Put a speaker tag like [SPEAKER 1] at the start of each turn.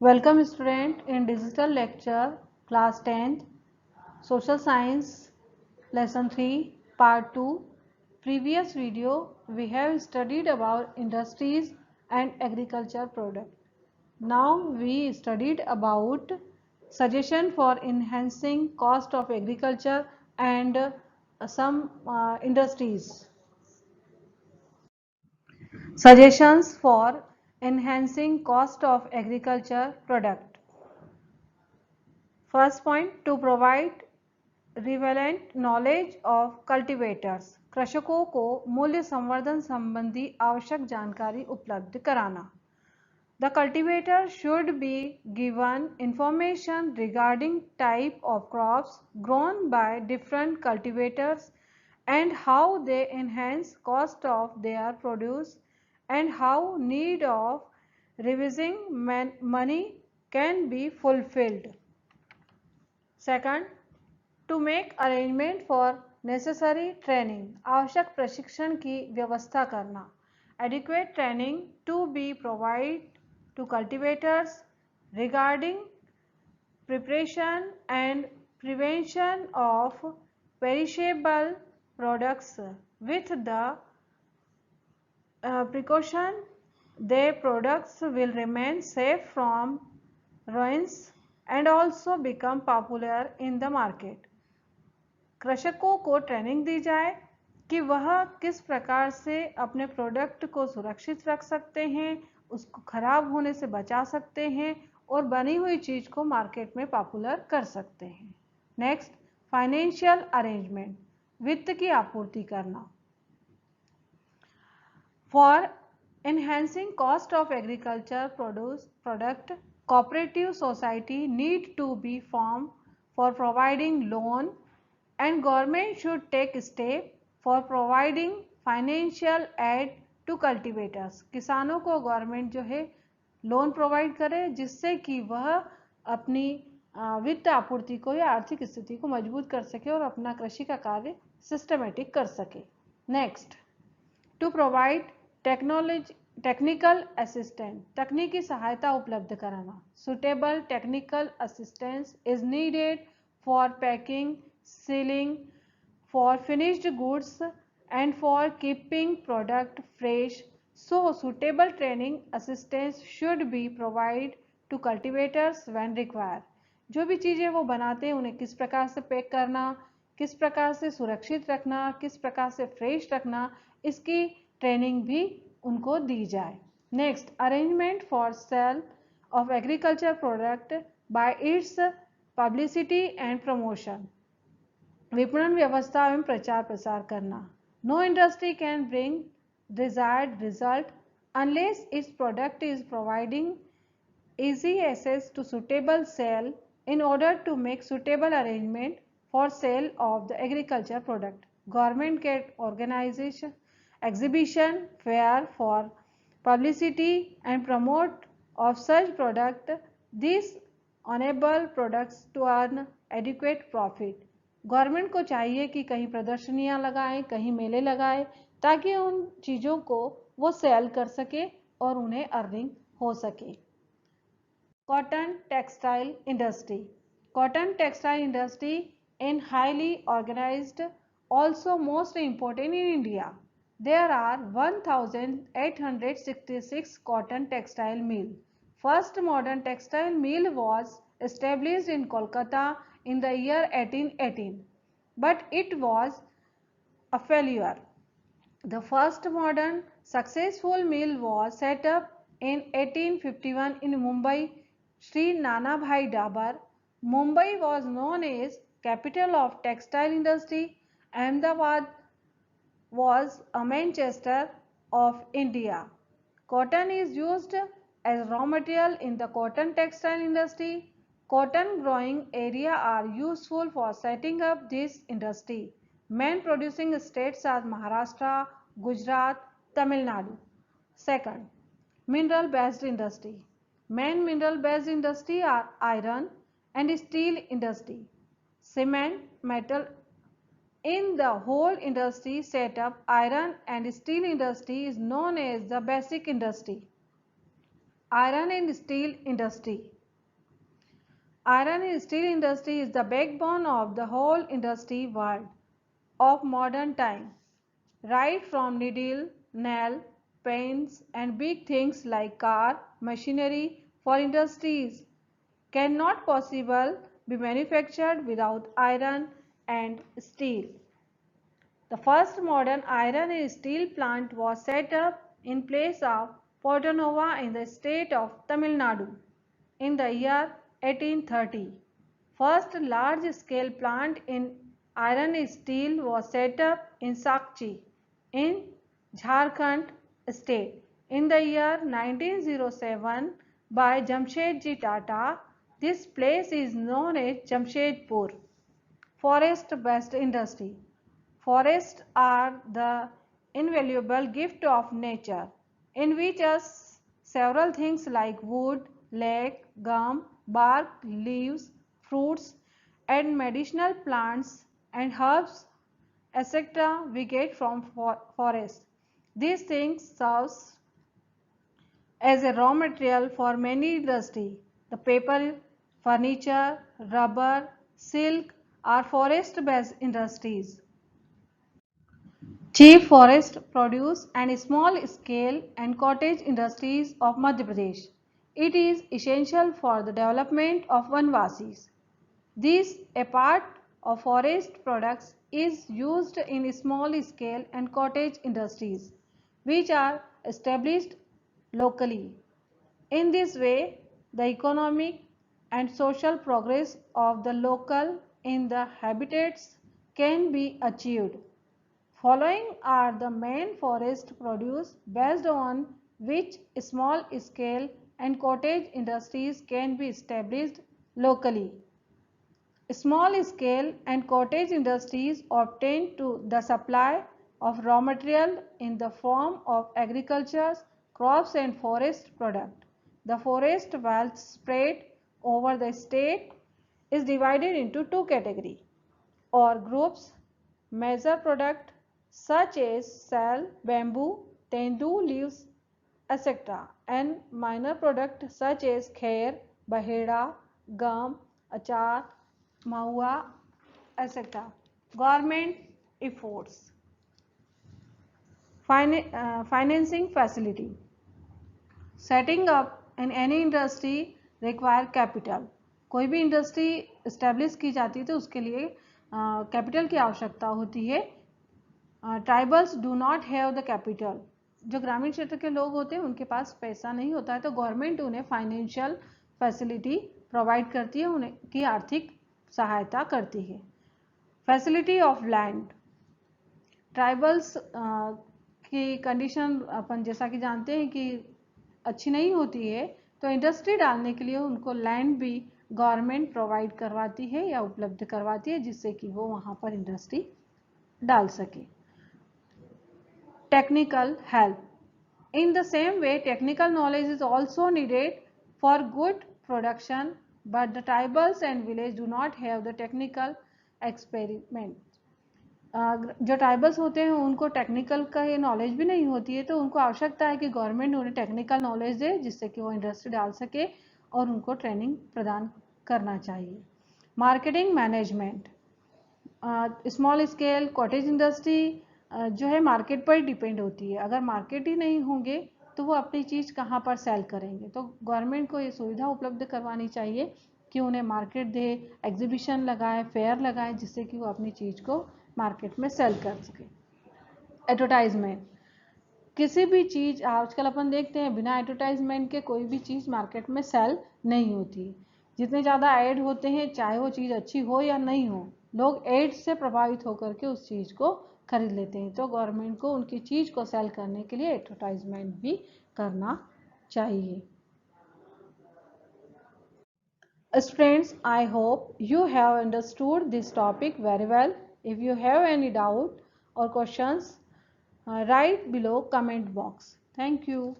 [SPEAKER 1] Welcome student in digital lecture class 10th social science lesson 3 part 2. Previous video we have studied about industries and agriculture product. Now we studied about suggestion for enhancing cost of agriculture and some industries. Suggestions for enhancing cost of agriculture product. First point, to provide relevant knowledge of cultivators, कृषकों को मूल्य संवर्धन संबंधी आवश्यक जानकारी उपलब्ध कराना. The cultivator should be given information regarding type of crops grown by different cultivators and how they enhance cost of their produce and how need of revising money can be fulfilled. Second, to make arrangement for necessary training, आवश्यक प्रशिक्षण की व्यवस्था करना. Adequate training to be provided to cultivators regarding preparation and prevention of perishable products with the precaution their products will remain safe from ruins and also become popular in the market. कृषकों को training दी जाए कि वह किस प्रकार से अपने product को सुरक्षित रख सकते हैं, उसको खराब होने से बचा सकते हैं और बनी हुई चीज को मार्केट में पॉपुलर कर सकते हैं. नेक्स्ट, फाइनेंशियल अरेंजमेंट, वित्त की आपूर्ति करना. For enhancing cost of agriculture product, cooperative society need to be formed for providing loan and government should take step for providing financial aid to cultivators. किसानों को गवर्नमेंट जो है लोन प्रोवाइड करे जिससे कि वह अपनी वित्त आपूर्ति को या आर्थिक स्थिति को मजबूत कर सके और अपना कृषि का कार्य सिस्टमेटिक कर सके. Next, to provide technical assistant, तकनीकी सहायता उपलब्ध कराना. Suitable technical assistance is needed for packing, sealing, for finished goods and for keeping product fresh. So suitable training assistance should be provided to cultivators when required. जो भी चीज़ें वो बनाते हैं उन्हें किस प्रकार से पैक करना, किस प्रकार से सुरक्षित रखना, किस प्रकार से फ्रेश रखना, इसकी ट्रेनिंग भी उनको दी जाए. Next, arrangement for sale of agriculture product bye it's publicity and promotion, विपणन व्यवस्था एवं प्रचार प्रसार करना. Know industry can bring desired result unless it's product is providing easy access to suitable sale in order to make suitable arrangement for sale of the agriculture product. Government can organization exhibition fair for publicity and promote of such product. These enable products to earn adequate profit. Government को चाहिए कि कहीं प्रदर्शनियां लगाएं, कहीं मेले लगाएं ताकि उन चीज़ों को वो सेल कर सके और उन्हें अर्निंग हो सके. Cotton textile industry, cotton textile industry in highly organized, also most important in India. There are 1866 cotton textile mill. First modern textile mill was established in Kolkata in the year 1818, but it was a failure. The first modern successful mill was set up in 1851 in Mumbai, Sri Nanabhai Dabar. Mumbai was known as capital of textile industry. Ahmedabad was a Manchester of India. Cotton is used as raw material in the cotton textile industry. Cotton growing area are useful for setting up this industry. Main producing states are Maharashtra, Gujarat, Tamil Nadu. Second, mineral based industry. Main mineral based industry are iron and steel industry. Cement, metal. In the whole industry setup, iron and steel industry is known as the basic industry. Iron and steel industry. Iron and steel industry is the backbone of the whole industry world of modern time. Right from needle, nail, paints and big things like car, machinery for industries cannot possible be manufactured without iron and steel. The first modern iron and steel plant was set up in place of Porto Nova in the state of Tamil Nadu in the year 1830. First large-scale plant in iron and steel was set up in Sakchi in Jharkhand state in the year 1907 by Jamshedji Tata. This place is known as Jamshedpur. Forest-based industry. Forests are the invaluable gift of nature, in which several things like wood, leaf, gum, bark, leaves, fruits, and medicinal plants and herbs, etc. we get from forest. These things serve as a raw material for many industries. The paper, furniture, rubber, silk are forest-based industries. Chief forest produce and small scale and cottage industries of Madhya Pradesh. It is essential for the development of Vanvasis. This, a part of forest products, is used in small scale and cottage industries, which are established locally. In this way, the economic and social progress of the local in the habitats can be achieved. Following are the main forest produce based on which small scale and cottage industries can be established locally. Small scale and cottage industries obtain to the supply of raw material in the form of agriculture, crops and forest product. The forest wealth spread over the state is divided into two categories or groups. Major product such as sal, bamboo, tendu leaves, etc. and minor product such as khair, baheda, gum, achar, mahua, etc. Government efforts. Financing facility. Setting up in any industry require capital. कोई भी industry establish की जाती है तो उसके लिए capital की आवश्यकता होती है. Tribals do not have the capital. जो ग्रामीण क्षेत्र के लोग होते हैं उनके पास पैसा नहीं होता है तो गवर्नमेंट उन्हें फाइनेंशियल फैसिलिटी प्रोवाइड करती है, उनकी आर्थिक सहायता करती है. Facility of land. ट्राइबल्स की कंडीशन अपन जैसा कि जानते हैं कि अच्छी नहीं होती है तो इंडस्ट्री डालने के लिए उनको लैंड भी गवर्नमेंट प्रोवाइड करवाती है या उपलब्ध करवाती है जिससे कि वो वहाँ पर इंडस्ट्री डाल सके. Technical help. In the same way, technical knowledge is also needed for good production, but the tribals and village do not have the technical experiment. जो ट्राइबल्स होते हैं उनको टेक्निकल का ये नॉलेज भी नहीं होती है तो उनको आवश्यकता है कि गवर्नमेंट उन्हें टेक्निकल नॉलेज दे जिससे कि वो इंडस्ट्री डाल सके और उनको ट्रेनिंग प्रदान करना चाहिए. Marketing management. Small scale cottage industry जो है मार्केट पर डिपेंड होती है. अगर मार्केट ही नहीं होंगे तो वो अपनी चीज़ कहाँ पर सेल करेंगे. तो गवर्नमेंट को ये सुविधा उपलब्ध करवानी चाहिए कि उन्हें मार्केट दे, एग्जीबिशन लगाए, फेयर लगाए जिससे कि वो अपनी चीज़ को मार्केट में सेल कर सके. एडवर्टाइजमेंट. किसी भी चीज़ आजकल अपन देखते हैं बिना एडवर्टाइजमेंट के कोई भी चीज़ मार्केट में सेल नहीं होती. जितने ज़्यादा ऐड होते हैं चाहे वो चीज़ अच्छी हो या नहीं हो, लोग एड से प्रभावित होकर के उस चीज़ को खरीद लेते हैं. तो गवर्नमेंट को उनकी चीज़ को सेल करने के लिए एडवर्टाइजमेंट भी करना चाहिए. Students, I hope you have understood this topic very well. If you have any doubt or questions, write below comment box. Thank you.